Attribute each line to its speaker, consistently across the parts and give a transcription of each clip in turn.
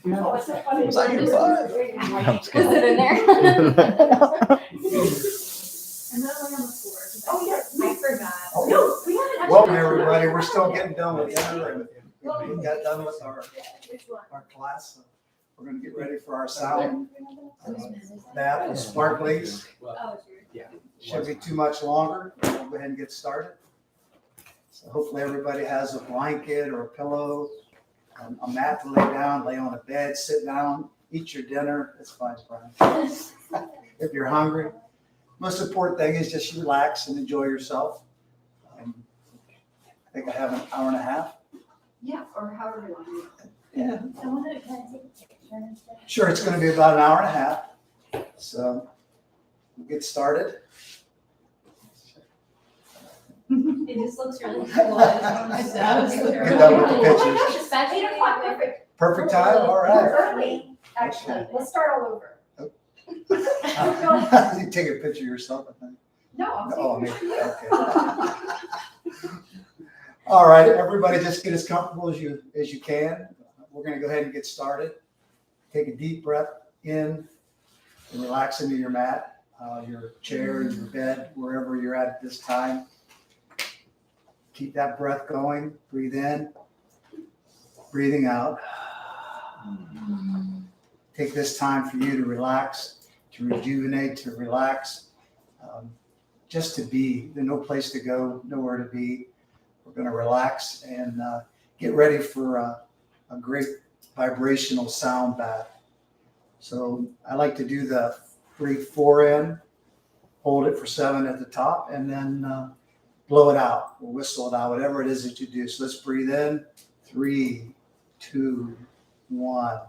Speaker 1: Oh, it's so funny.
Speaker 2: Was I your butt?
Speaker 3: Was it in there?
Speaker 1: And then lay on the floor. Oh, yes, I forgot.
Speaker 2: Oh.
Speaker 1: No, we haven't actually.
Speaker 2: Welcome, everybody. We're still getting done with dinner. We got done with our class. So we're going to get ready for our sound bath with sparklings. Shouldn't be too much longer. We'll go ahead and get started. So hopefully everybody has a blanket or a pillow, a mat to lay down, lay on a bed, sit down, eat your dinner. That's fine, Brian. If you're hungry. Most important thing is just relax and enjoy yourself. I think I have an hour and a half.
Speaker 1: Yeah, or however you want to.
Speaker 2: Yeah.
Speaker 3: I wanted to kind of take a picture and stuff.
Speaker 2: Sure, it's going to be about an hour and a half. So we'll get started.
Speaker 3: It just looks really cool. It does.
Speaker 2: Get done with the pictures.
Speaker 3: Especially
Speaker 1: 8 o'clock, perfect.
Speaker 2: Perfect time? All right.
Speaker 1: Early, actually. Let's start all over.
Speaker 2: You take a picture of yourself, I think.
Speaker 1: No, I'm
Speaker 2: Oh,
Speaker 1: taking
Speaker 2: maybe, okay. All right, everybody just get as comfortable as you can. We're going to go ahead and get started. Take a deep breath in and relax into your mat, your chair, your bed, wherever you're at this time. Keep that breath going. Breathe in, breathing out. Take this time for you to relax, to rejuvenate, to relax, just to be. There's no place to go, nowhere to be. We're going to relax and get ready for a great vibrational sound bath. So I like to do the breathe 4 in, hold it for 7 at the top, and then blow it out or whistle it out, whatever it is that you do. So let's breathe in, 3, 2, 1.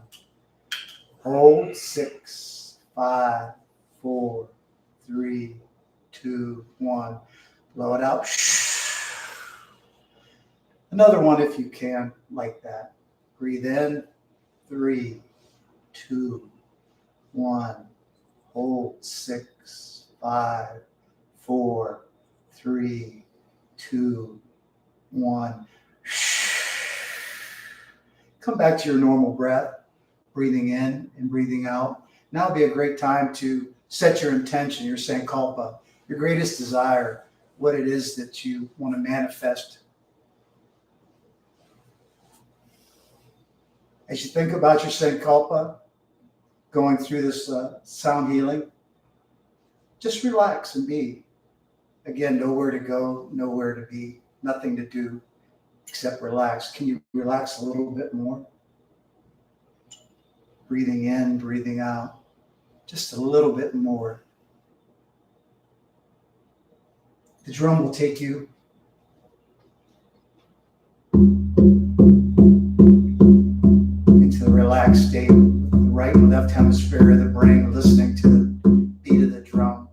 Speaker 2: Hold 6, 5, 4, 3, 2, 1. Blow it out. Another one if you can, like that. Breathe in, 3, 2, 1. Hold 6, 5, 4, 3, 2, 1. Come back to your normal breath. Breathing in and breathing out. Now would be a great time to set your intention, your sankalpa, your greatest desire, what it is that you want to manifest. As you think about your sankalpa, going through this sound healing, just relax and be. Again, nowhere to go, nowhere to be, nothing to do except relax. Can you relax a little bit more? Breathing in, breathing out, just a little bit more. The drum will take you into the relaxed state, with the right and left hemisphere of the brain listening to the beat of the drum.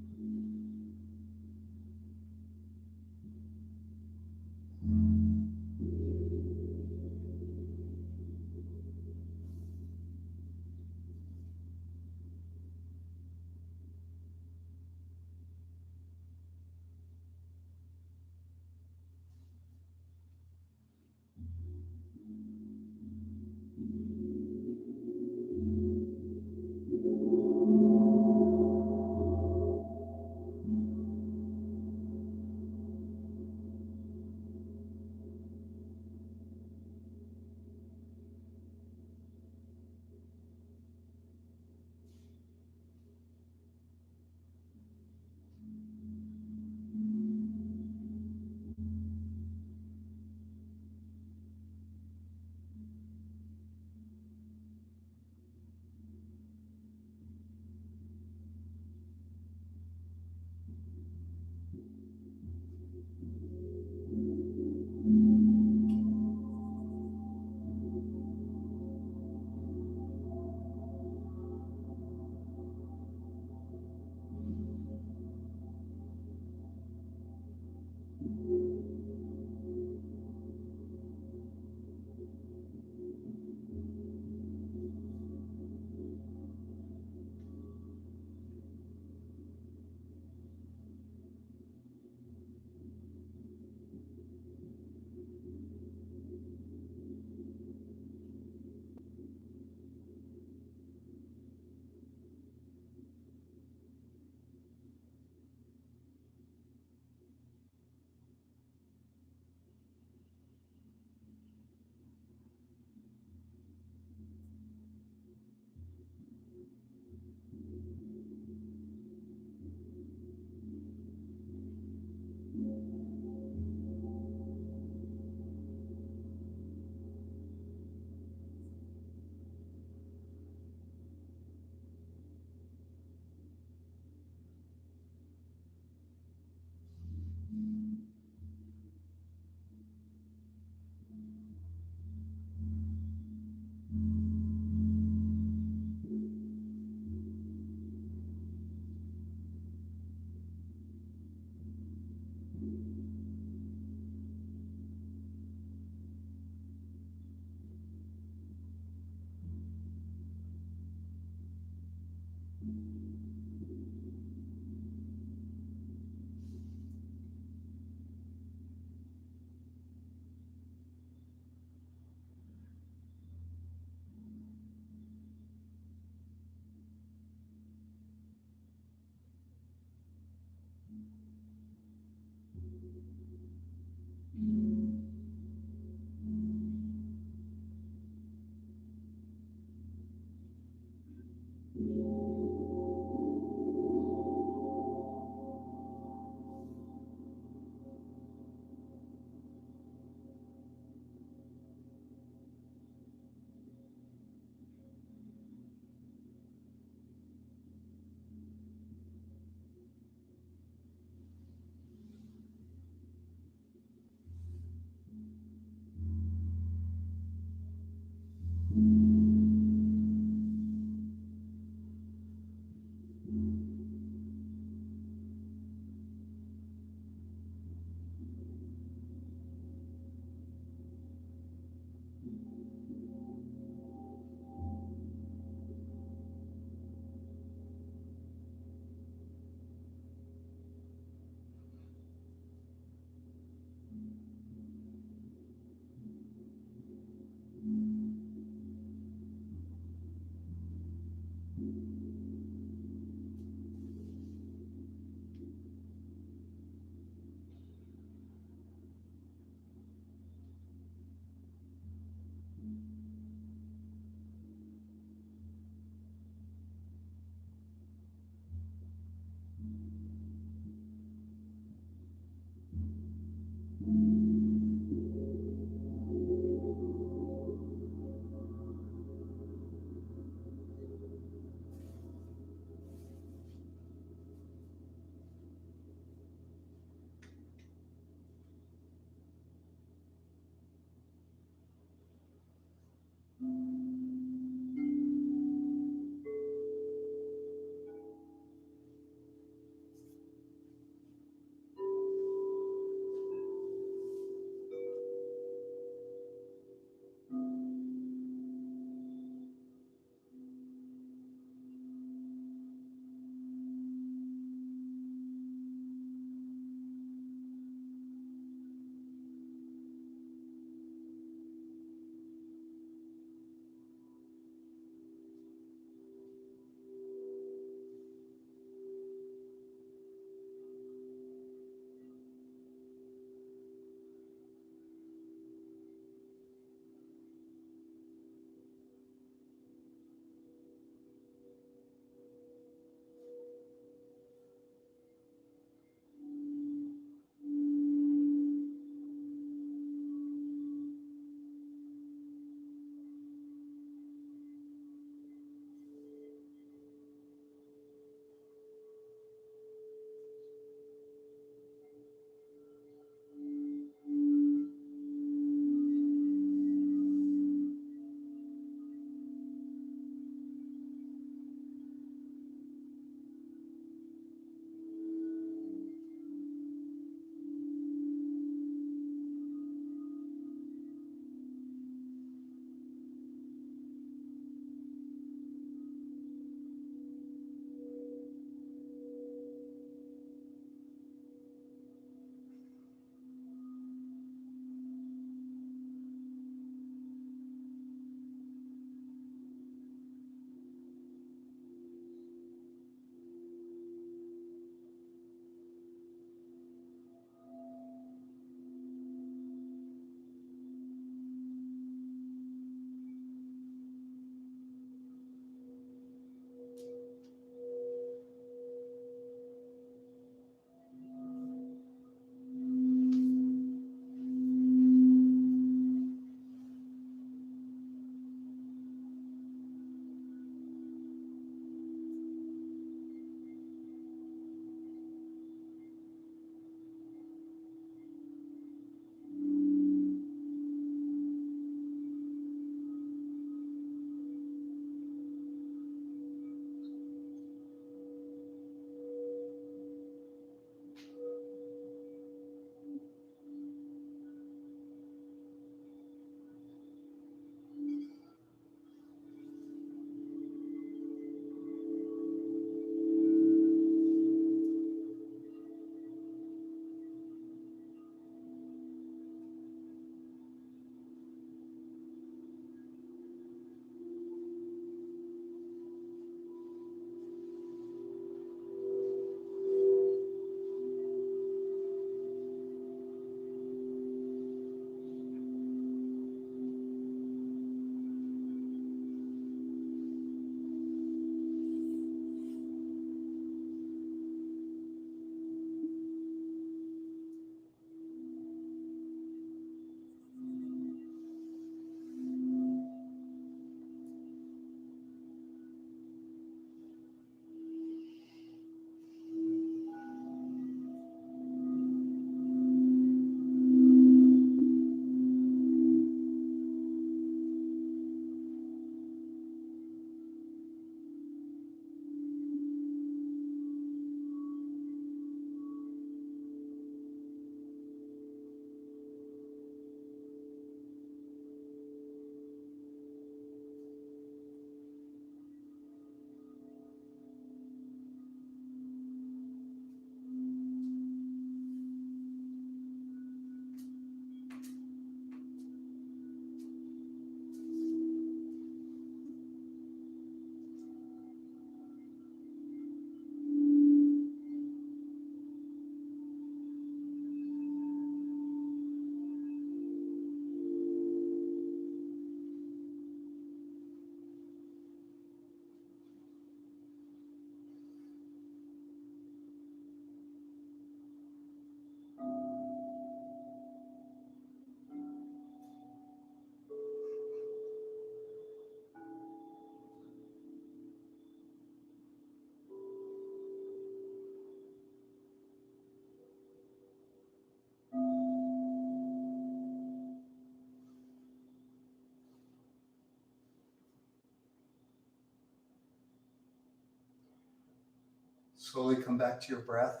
Speaker 2: Slowly come back to your breath,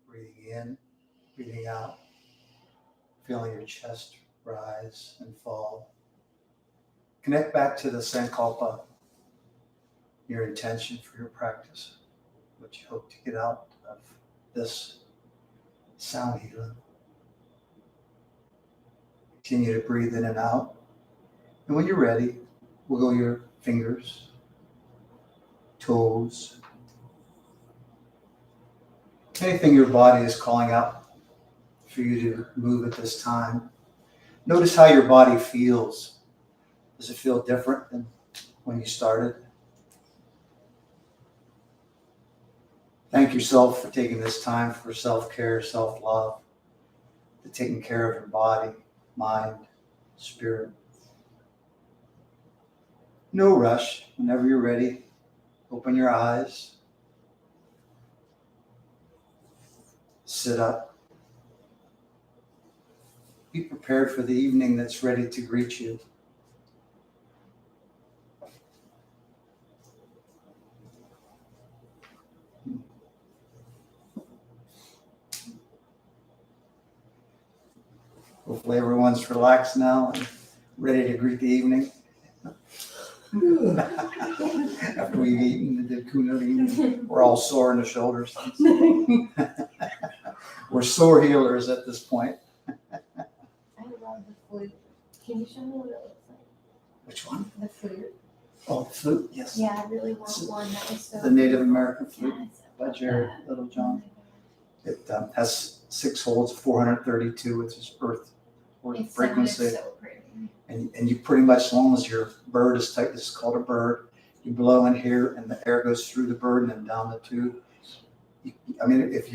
Speaker 2: breathing in, breathing out, feeling your chest rise and fall. Connect back to the sankalpa, your intention for your practice, what you hope to get out of this sound healing. Continue to breathe in and out. And when you're ready, wiggle your fingers, toes, anything your body is calling out for you to move at this time. Notice how your body feels. Does it feel different than when you started? Thank yourself for taking this time for self-care, self-love, to taking care of your body, mind, spirit. No rush. Whenever you're ready, open your eyes, sit up. Be prepared for the evening that's ready to greet you. Hopefully everyone's relaxed now and ready to greet the evening. After we've eaten and did kundalini, we're all sore in the shoulders. We're sore healers at this point.
Speaker 3: I love the flute. Can you show me what it looks like?
Speaker 2: Which one?
Speaker 3: The flute.
Speaker 2: Oh, the flute, yes.
Speaker 3: Yeah, I really want one. That was so
Speaker 2: The Native American flute
Speaker 3: Yes.
Speaker 2: by Jared Littlejohn. It has 6 holes, 432, which is earth frequency.
Speaker 3: So pretty.
Speaker 2: And you pretty much, as long as your bird is tight, this is called a bird, you blow in here and the air goes through the bird and then down the tube. I mean, if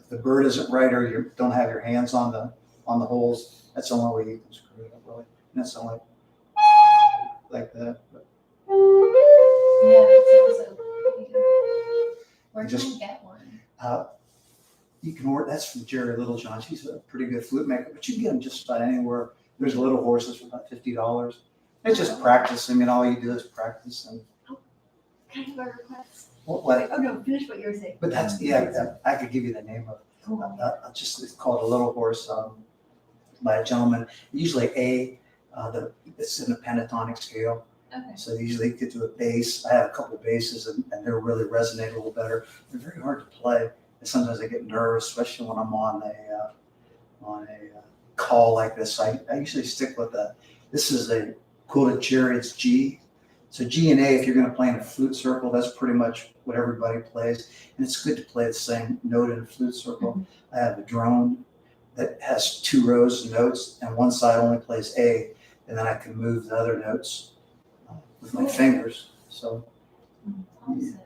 Speaker 2: the bird isn't right or you don't have your hands on the holes, that's the only way you can screw it up, really. And that's only like that. But
Speaker 3: Yeah, that sounds so pretty. Where can
Speaker 2: Just-
Speaker 3: I get one?
Speaker 2: you can order, that's from Jerry Littlejohn. She's a pretty good flute maker, but you can get them just about anywhere. There's little horses for about $50. It's just practice. I mean, all you do is practice. And
Speaker 3: Can I have a request?
Speaker 2: what?
Speaker 3: Oh no, finish what you were saying.
Speaker 2: But that's, yeah, I could give you the name of it's called A Little Horse by a gentleman. Usually it's in a pentatonic scale.
Speaker 3: Okay.
Speaker 2: So they usually get to a bass. I have a couple of basses and they're really resonate a little better. They're very hard to play. And sometimes I get nervous, especially when I'm on a call like this. I usually stick with this is a quoted Jerry, it's G. So G and A, if you're going to play in a flute circle, that's pretty much what everybody plays. And it's good to play the same note in a flute circle.
Speaker 3: Mm-hmm.
Speaker 2: I have a drone that has 2 rows of notes and one side only plays A, and then I can move the other notes with my fingers. So
Speaker 3: Awesome.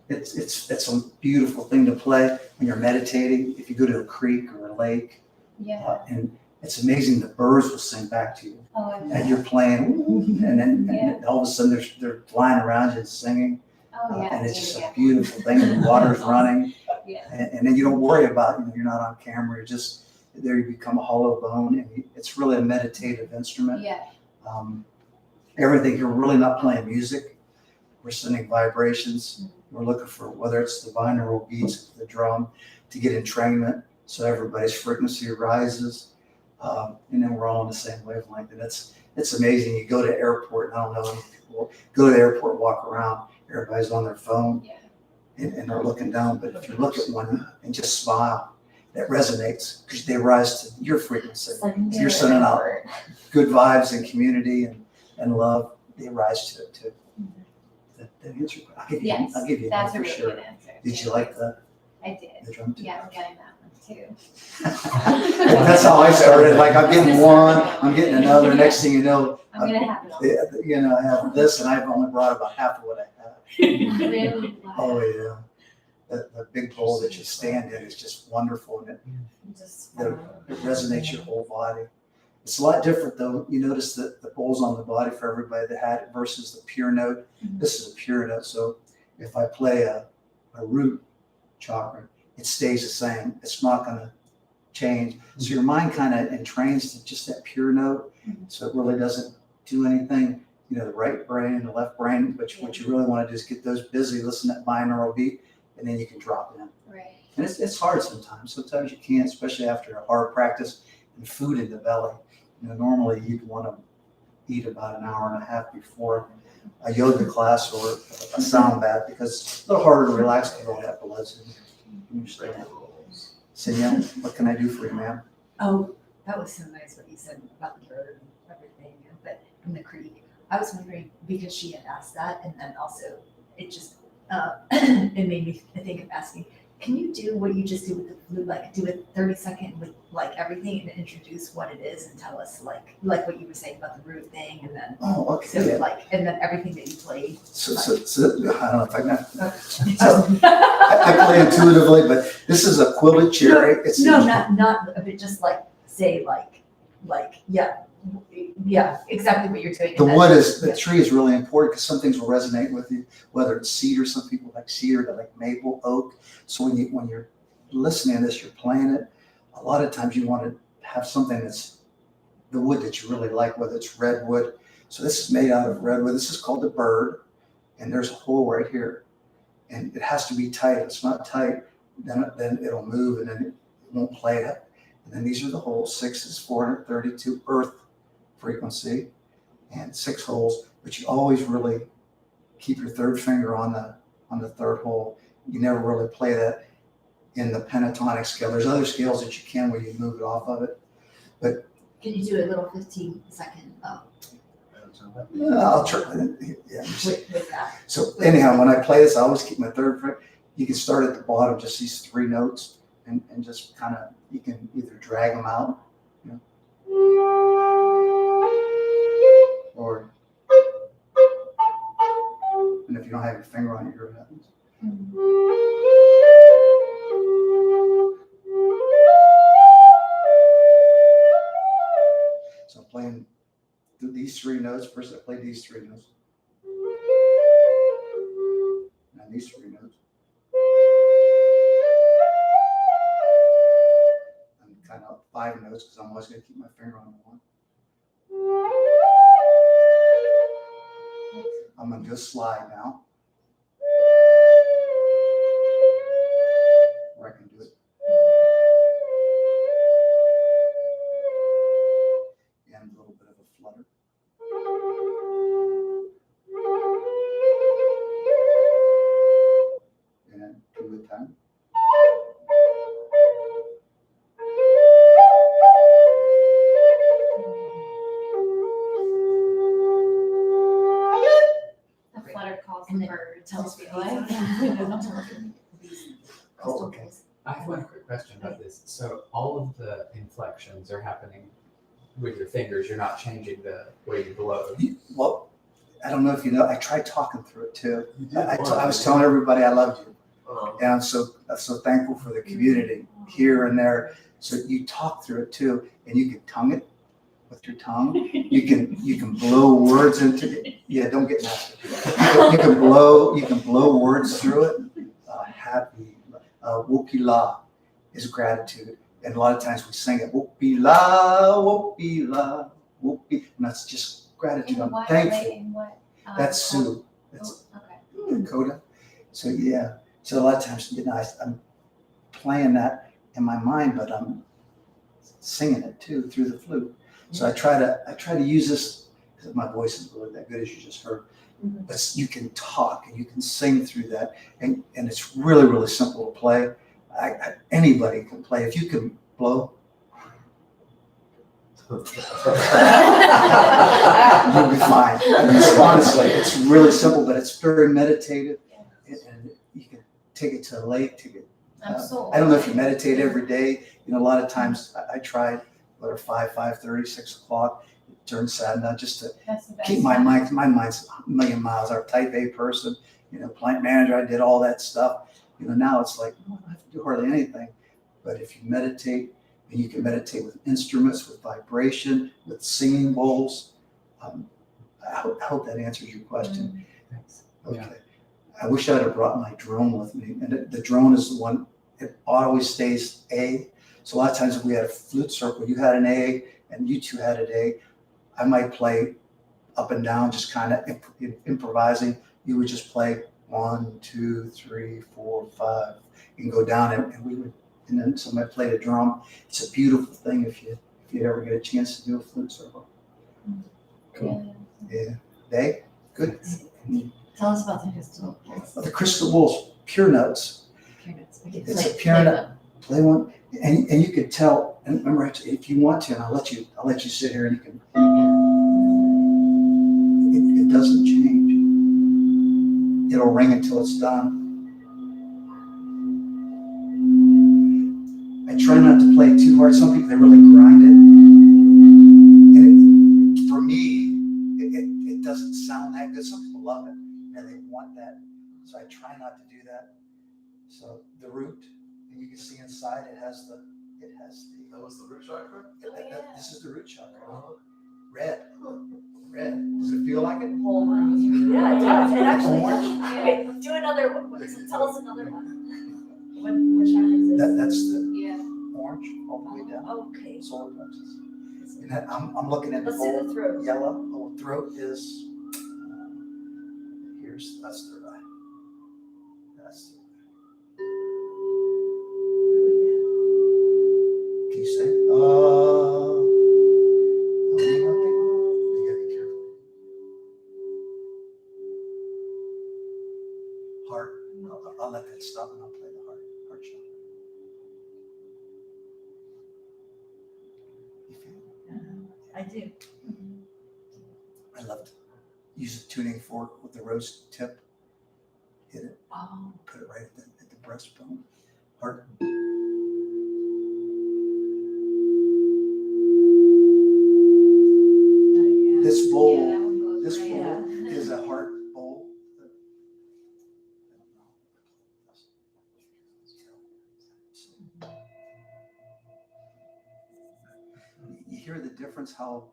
Speaker 2: it's a beautiful thing to play when you're meditating. If you go to a creek or a lake, and it's amazing, the birds will sing back to you.
Speaker 3: Oh, I
Speaker 2: And you're playing, and then all of a sudden they're flying around you and singing.
Speaker 3: Oh, yeah.
Speaker 2: And it's just a beautiful thing. The water's running,
Speaker 3: Yeah.
Speaker 2: and then you don't worry about, you're not on camera. You're just there. You become a hollow bone, and it's really a meditative instrument.
Speaker 3: Yeah.
Speaker 2: Everything, you're really not playing music. We're sending vibrations. We're looking for whether it's the binaural beats of the drum to get entrainment, so everybody's frequency rises, and then we're all on the same wavelength. And it's amazing. You go to airport, and I don't know, many people go to the airport, walk around, everybody's on their phone,
Speaker 3: Yeah.
Speaker 2: and they're looking down. But if you look at one and just smile, that resonates because they rise to your frequency. If you're sending out good vibes and community and love, they rise to it too. That answer, I'll give you
Speaker 3: Yes,
Speaker 2: that
Speaker 3: that's a
Speaker 2: for
Speaker 3: really
Speaker 2: sure.
Speaker 3: good answer.
Speaker 2: Did you like the
Speaker 3: I did.
Speaker 2: drum too?
Speaker 3: Yeah, I'm getting that one too.
Speaker 2: That's how I started. Like I'm getting one, I'm getting another. Next thing you know,
Speaker 3: I'm gonna have it all.
Speaker 2: I have this, and I've only brought about half of what I have.
Speaker 3: Really? Wow.
Speaker 2: Oh yeah, the big bowl that you stand in is just wonderful, and
Speaker 3: Just
Speaker 2: it resonates your whole body. It's a lot different though. You notice that the bowls on the body for everybody that had it versus the pure note. This is a pure note. So if I play a root chakra, it stays the same. It's not going to change. So your mind kind of entrains to just that pure note. So it really doesn't do anything. The right brain and the left brain, but what you really want to do is get those busy, listen to that binaural beat. and then you can drop in.
Speaker 3: Right.
Speaker 2: And it's hard sometimes. Sometimes you can't, especially after a hard practice and food in the belly. Normally you'd want to eat about an hour and a half before a yoga class or a sound bath because it's a little harder to relax with all that blood. Senior, what can I do for you, ma'am?
Speaker 4: Oh, that was so nice what you said about the bird and everything, but from the creek. I was wondering, because she had asked that, and then also it just, it made me think of asking, can you do what you just do with the flute, like do a 30-second with like everything and introduce what it is and tell us like what you were saying about the root thing and then,
Speaker 2: Oh, okay.
Speaker 4: so
Speaker 2: Yeah.
Speaker 4: like, and then everything that you played.
Speaker 2: So I don't know if I can. I play intuitively, but this is a quilted cherry. It's
Speaker 4: No, not, but just like, say yeah, exactly what you're doing.
Speaker 2: the
Speaker 4: And
Speaker 2: wood
Speaker 4: then-
Speaker 2: is, the tree is really important because some things will resonate with you, whether it's cedar, some people like cedar, they like maple, oak. So when you're listening to this, you're playing it, a lot of times you want to have something that's the wood that you really like, whether it's redwood. So this is made out of redwood. This is called the bird, and there's a hole right here. And it has to be tight. If it's not tight, then it'll move and then it won't play it. And then these are the holes. 6 is 432 earth frequency and 6 holes, but you always really keep your third finger on the third hole. You never really play that in the pentatonic scale. There's other scales that you can where you move it off of it.
Speaker 4: Can you do a little 15-second
Speaker 2: I'll try. Yeah.
Speaker 4: with that?
Speaker 2: So anyhow, when I play this, I always keep my third finger. You can start at the bottom, just these 3 notes, and just kind of, you can either drag them out, or, and if you don't have your finger on it, you're happens. So I'm playing these 3 notes. First I play these 3 notes. And these 3 notes. And kind of 5 notes because I'm always going to keep my finger on the one. I'm going to do a slide now. Or I can do it. And a little bit of a flutter. And 2 at a time.
Speaker 3: The flutter calls
Speaker 4: And
Speaker 3: the
Speaker 4: then
Speaker 3: bird
Speaker 4: tell
Speaker 3: to
Speaker 4: us
Speaker 3: be
Speaker 4: what
Speaker 3: like.
Speaker 2: Oh, okay.
Speaker 5: I have one quick question about this. So all of the inflections are happening with your fingers. You're not changing the way you blow.
Speaker 2: Well, I don't know if you know, I tried talking through it too. I was telling everybody I loved you. And I'm so thankful for the community here and there. So you talk through it too, and you can tongue it with your tongue. You can blow words into it. Yeah, don't get nasty. You can blow words through it. Happy, whoopie-la is gratitude. And a lot of times we sing it, whoopie-la, whoopie-la, whoopie. And that's just gratitude. I'm thankful. That's Sioux. That's
Speaker 3: Okay.
Speaker 2: Dakota. So yeah. So a lot of times, I'm playing that in my mind, but I'm singing it too through the flute. So I try to use this because my voice is really that good as you just heard. But you can talk and you can sing through that, and it's really, really simple to play. Anybody can play. If you can blow, you'll be fine. Honestly, it's really simple, but it's very meditative, and you can take it to a lake. I don't know if you meditate every day. A lot of times I tried, whether 5:30, 6 o'clock during sadhana, just to keep my mind's a million miles. Our type A person, plant manager, I did all that stuff. Now it's like, I don't have to do hardly anything. But if you meditate, and you can meditate with instruments, with vibration, with singing bowls. I hope that answers your question.
Speaker 5: Thanks.
Speaker 2: Okay.
Speaker 5: Yeah.
Speaker 2: I wish I'd have brought my drone with me. And the drone is the one, it always stays A. So a lot of times if we had a flute circle, you had an A and you two had an A, I might play up and down, just kind of improvising. You would just play 1, 2, 3, 4, 5. You can go down and we would, and then somebody played a drum. It's a beautiful thing if you ever get a chance to do a flute solo.
Speaker 3: Cool.
Speaker 2: Yeah. They good.
Speaker 4: Tell us about the crystal.
Speaker 2: The crystal bowls, pure notes. It's a pure note. Play one, and you could tell. And remember, if you want to, and I'll let you sit here and you can. It doesn't change. It'll ring until it's done. I try not to play too hard. Some people, they really grind it. And for me, it doesn't sound that good. Some people love it and they want that. So I try not to do that. So the root, and you can see inside, it has the.
Speaker 6: That was the root chakra?
Speaker 2: This is the root chakra. Red. Does it feel like it?
Speaker 4: Whole room. Yeah, it does. It actually does. Okay, do another one. Tell us another one. What chakra is this?
Speaker 2: That's the
Speaker 3: Yeah.
Speaker 2: orange all the way down.
Speaker 4: Okay.
Speaker 2: Solar plexus. And that, I'm looking at the
Speaker 4: Let's do the
Speaker 2: bowl.
Speaker 4: throat.
Speaker 2: Yellow. Oh, throat is. That's third eye. That's third eye. Can you say? You gotta be careful. Heart. I'll let that stop and I'll play the heart chakra. You feel it?
Speaker 4: I do.
Speaker 2: I love to use a tuning fork with the rose tip. Hit it.
Speaker 4: Oh.
Speaker 2: Put it right at the breastbone. Heart. This bowl.
Speaker 3: Yeah, that one goes
Speaker 2: This
Speaker 3: right.
Speaker 2: bowl
Speaker 4: Yeah.
Speaker 2: is a heart bowl. You hear the difference how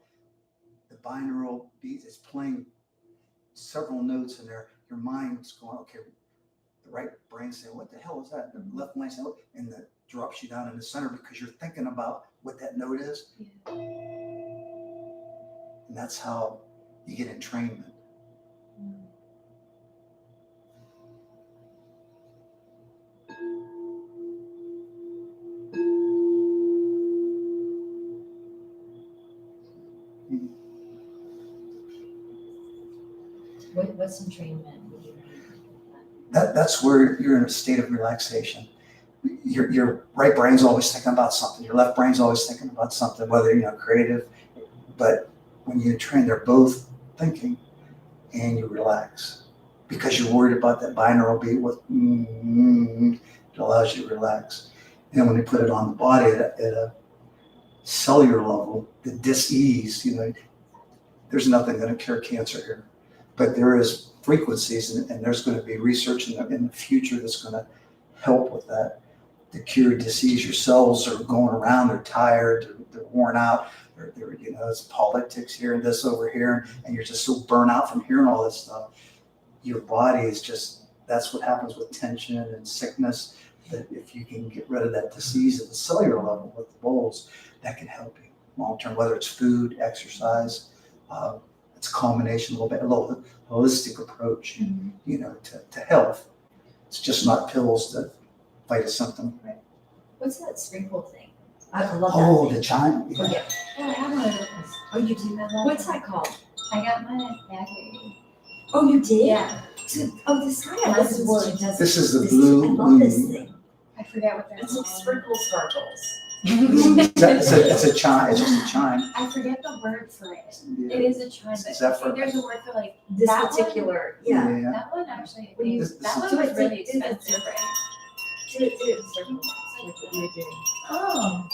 Speaker 2: the binaural beat is playing several notes in there. Your mind's going, okay, the right brain saying, what the hell is that? The left brain saying, "What?" And that drops you down in the center because you're thinking about what that note is.
Speaker 3: Yeah.
Speaker 2: And that's how you get entrainment.
Speaker 4: What's entrainment? What do you mean?
Speaker 2: That's where you're in a state of relaxation. Your right brain's always thinking about something. Your left brain's always thinking about something, whether creative. But when you train, they're both thinking, and you relax because you're worried about that binaural beat. It allows you to relax. And when you put it on the body at a cellular level, the dis-ease. There's nothing going to cure cancer here, but there is frequencies, and there's going to be research in the future that's going to help with that. To cure disease, your cells are going around, they're tired, they're worn out, it's politics here and this over here, and you're just so burnt out from hearing all this stuff. Your body is just, that's what happens with tension and sickness, that if you can get rid of that disease at the cellular level with the bowls, that can help you long term, whether it's food, exercise, it's a combination, a little holistic approach, to health. It's just not pills that fight a symptom.
Speaker 4: Right. What's that sprinkle thing? I love that.
Speaker 2: Oh,
Speaker 4: thing.
Speaker 2: the chime.
Speaker 4: Oh, yeah.
Speaker 3: Oh, I have one of those.
Speaker 4: Oh, you do have that? What's that called?
Speaker 3: I got mine at Bagley.
Speaker 4: Oh, you did?
Speaker 3: Yeah.
Speaker 4: Oh, this guy
Speaker 3: Yeah,
Speaker 4: has
Speaker 3: this is
Speaker 4: one.
Speaker 3: what it does.
Speaker 2: This is the
Speaker 4: This-
Speaker 2: blue.
Speaker 4: I love this
Speaker 2: moon.
Speaker 4: thing.
Speaker 3: I forget what they're
Speaker 4: It's like
Speaker 3: called.
Speaker 4: sprinkles, sparkles.
Speaker 2: It's a chime. It's just a chime.
Speaker 3: I forget the word for it.
Speaker 2: Yeah.
Speaker 3: It is a chime, but I
Speaker 2: Zephyr.
Speaker 3: think there's a word for like
Speaker 4: This
Speaker 3: that
Speaker 4: particular, yeah.
Speaker 2: Yeah.
Speaker 3: That one actually,
Speaker 4: When you-
Speaker 2: This
Speaker 3: that
Speaker 2: is-
Speaker 3: one
Speaker 4: Do
Speaker 3: was
Speaker 4: it,
Speaker 3: really
Speaker 4: do the
Speaker 3: expensive.
Speaker 4: different. Do it in circles, like what you're doing.
Speaker 3: Oh.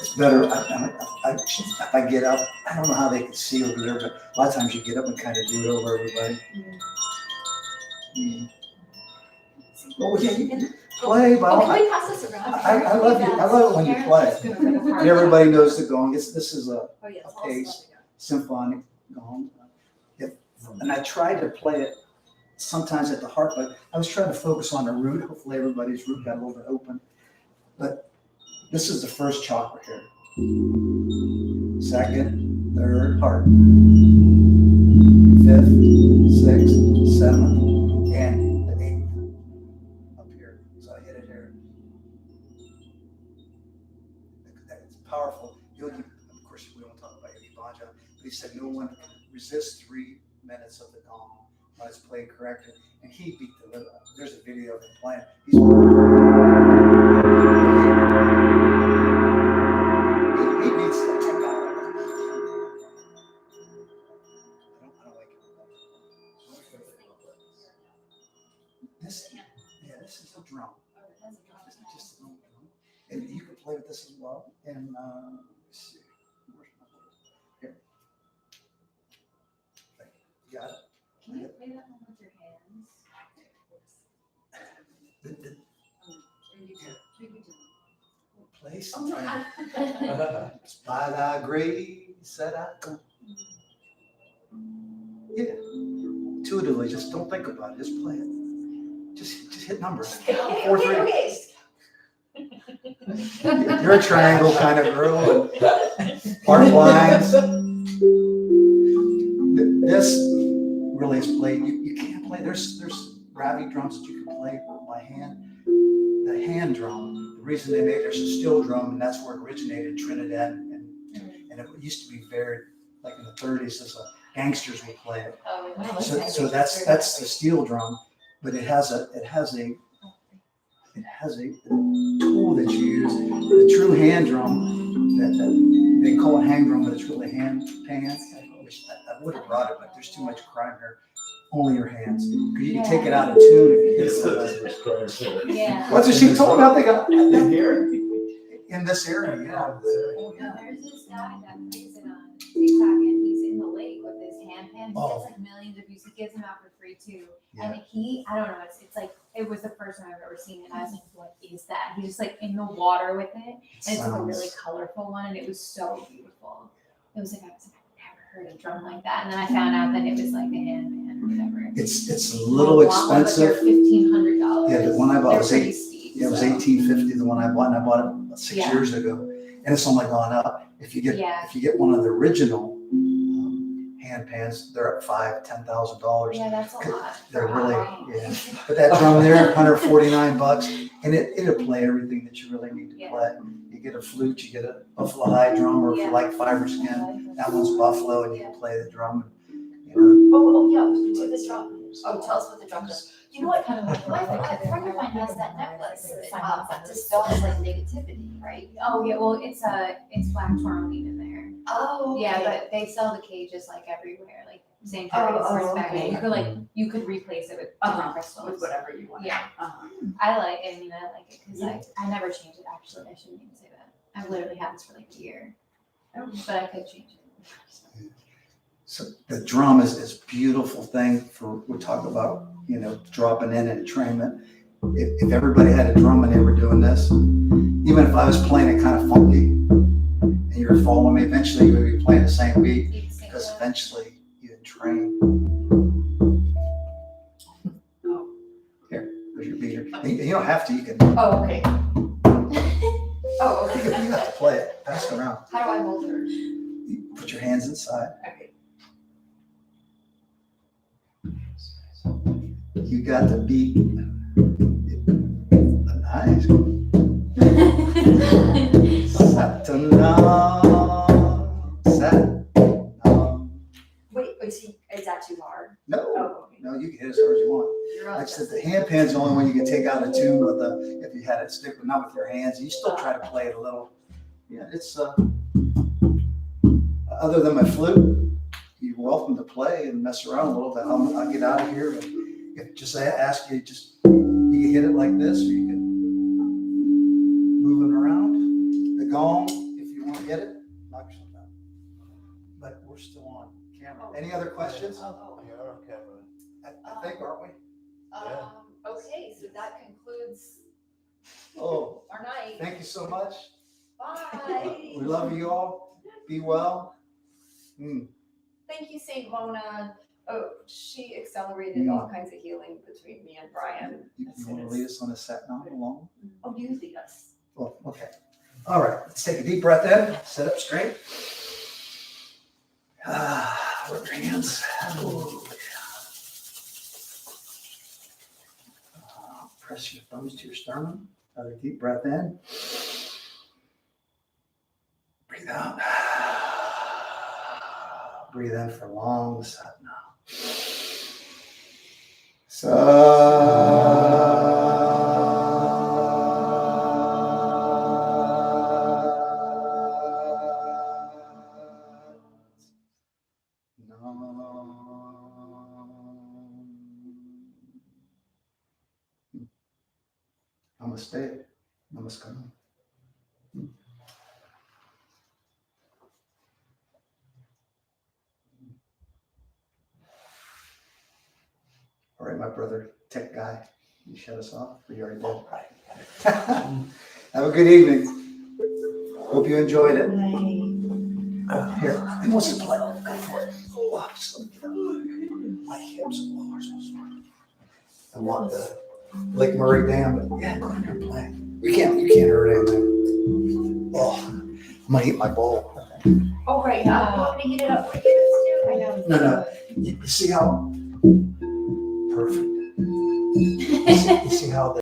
Speaker 2: It's better. If I get up, I don't know how they can see over there, but a lot of times you get up and kind of do it over everybody. Mm. Oh, yeah, you can play, but
Speaker 3: Oh, can
Speaker 2: I
Speaker 3: we pass this around?
Speaker 2: I love you. I love it when you
Speaker 3: Karen,
Speaker 2: play.
Speaker 3: that's good for the party.
Speaker 2: Everybody knows the gong. This is a
Speaker 4: Oh, yeah, it's
Speaker 2: A
Speaker 4: all
Speaker 2: pace.
Speaker 4: stuff.
Speaker 2: symphonic gong. And I tried to play it sometimes at the heart, but I was trying to focus on the root. Hopefully everybody's root got a little bit open. But this is the first chakra here. Second, third, heart. Fifth, 5th, 6th, 7th, and the 8th up here. So I hit it here. It's powerful. Yogi, of course, we won't talk about Yogi Bhajan, but he said no one can resist 3 minutes of the gong when it's played correctly. And he beat the living. There's a video of him playing. He beats the heck out of it. I don't like it. This is a drum. This is just a little drum. And you can play with this as well. And let's see. Where's my board? Here. You got it?
Speaker 3: Can you play that one with your hands?
Speaker 2: Place.
Speaker 3: Oh, no.
Speaker 2: It's by thy grace that I come. Yeah. Intuitively, just don't think about it. Just play it. Just hit numbers. 4, 3. You're a triangle kind of girl. Heart lines. This really is played. You can't play. There's Ravi drums that you can play by hand. The hand drum, the reason they made there's a steel drum, and that's where it originated, Trinidad, and it used to be very, like in the 30s, as gangsters would play it.
Speaker 3: Oh, wow.
Speaker 2: So that's the steel drum, but it has a tool that you use, the true hand drum that they call it hang drum, but it's really handpan. Which I would have brought it, but there's too much crime here. Only your hands. Because you can take it out of tune if you hit it.
Speaker 3: Yeah.
Speaker 2: What's what she told about? They got
Speaker 6: Here?
Speaker 2: in this area, yeah.
Speaker 3: There's this guy that plays it on TikTok, and he's in the lake with his handpan. He gets like millions of views. He gives them out for free too. And I don't know, it's like, it was the first time I've ever seen it. I was like, what is that? He's just like in the water with it. And it's like a really colorful one, and it was so beautiful. It was like, I've never heard a drum like that. And then I found out that it was like a handpan or whatever.
Speaker 2: It's a little expensive.
Speaker 3: They're $1,500.
Speaker 2: Yeah, the one I bought was
Speaker 3: pretty steep.
Speaker 2: Yeah, it was
Speaker 3: so.
Speaker 2: $18.50. The one I bought, and I bought it 6 years ago, and it's only gone up. If you get one of the original hand pans, they're at $5,000-$10,000.
Speaker 3: Yeah, that's a lot.
Speaker 2: They're really But that drum there, $149, and it'll play everything that you really need to play. You get a flute, you get a buffalo high drum, or if you like fiber skin, that one's buffalo, and you can play the drum.
Speaker 4: Oh, yeah, do this drum. Oh, tell us what the drum does. You know what?
Speaker 3: Kind of like
Speaker 4: My friend of mine has that necklace that dispels like negativity, right?
Speaker 3: Oh yeah, well it's black tourmaline in there.
Speaker 4: Oh,
Speaker 3: Yeah, but they sell the cages like everywhere, like St. Patrick's
Speaker 4: okay.
Speaker 3: You could replace it with different crystals.
Speaker 4: with whatever you want.
Speaker 3: Yeah. I like it because I never change it actually. I shouldn't even say that. I've literally had this for like a year. But I could change it.
Speaker 2: So the drum is this beautiful thing we talk about, dropping in entrainment. If everybody had a drum and they were doing this, even if I was playing it kind of funky and you were following me, eventually you would be playing the same beat because eventually you train. Here, there's your beater. You don't have to, you can.
Speaker 4: Oh, okay. Oh,
Speaker 2: You
Speaker 4: okay.
Speaker 2: have to play it, pass it around.
Speaker 4: How do I hold her?
Speaker 2: You put your hands inside.
Speaker 4: Okay.
Speaker 2: You got the beat. Nice.
Speaker 4: Wait, is that too hard?
Speaker 2: No,
Speaker 4: Oh, okay.
Speaker 2: no, you can hit as hard as you want.
Speaker 4: You're
Speaker 2: Like I said, the handpan's the only one you can take out of tune with if you had it stick, but not with your hands. You still try to play it a little. Yeah, it's other than my flute, you're welcome to play and mess around a little bit. I'll get out of here. And if just ask you, you can hit it like this, or you can move it around. The gong, if you want to get it, knock yourself out. But we're still on camera. Any other questions?
Speaker 6: You're on camera.
Speaker 2: I think, aren't we?
Speaker 4: Okay, so that concludes
Speaker 2: Oh,
Speaker 4: our night.
Speaker 2: thank you so much.
Speaker 4: Bye.
Speaker 2: We love you all. Be well.
Speaker 4: Thank you, Saint Mona. Oh, she accelerated all kinds of healing between me and Brian.
Speaker 2: You want to lead us on a set now along?
Speaker 4: Oh, you lead us.
Speaker 2: Well, okay. All right. Let's take a deep breath in. Sit up straight. With your hands. Press your thumbs to your sternum. Another deep breath in. Breathe out. Breathe in for long. Sat now. Namaste. Namaskar. All right, my brother, tech guy, you shut us off? Or you already did?
Speaker 6: All right.
Speaker 2: Have a good evening. Hope you enjoyed it. Here, who wants to play? Go for it. Oh, I'm so good. My hips are so sore. I want the Lake Murray Dam, but yeah, go ahead and play. You can't hurt anything. Oh, I'm gonna eat my bowl.
Speaker 3: Oh, right, now, you want me to heat it up for you, I know.
Speaker 2: No. You see how perfect? You see how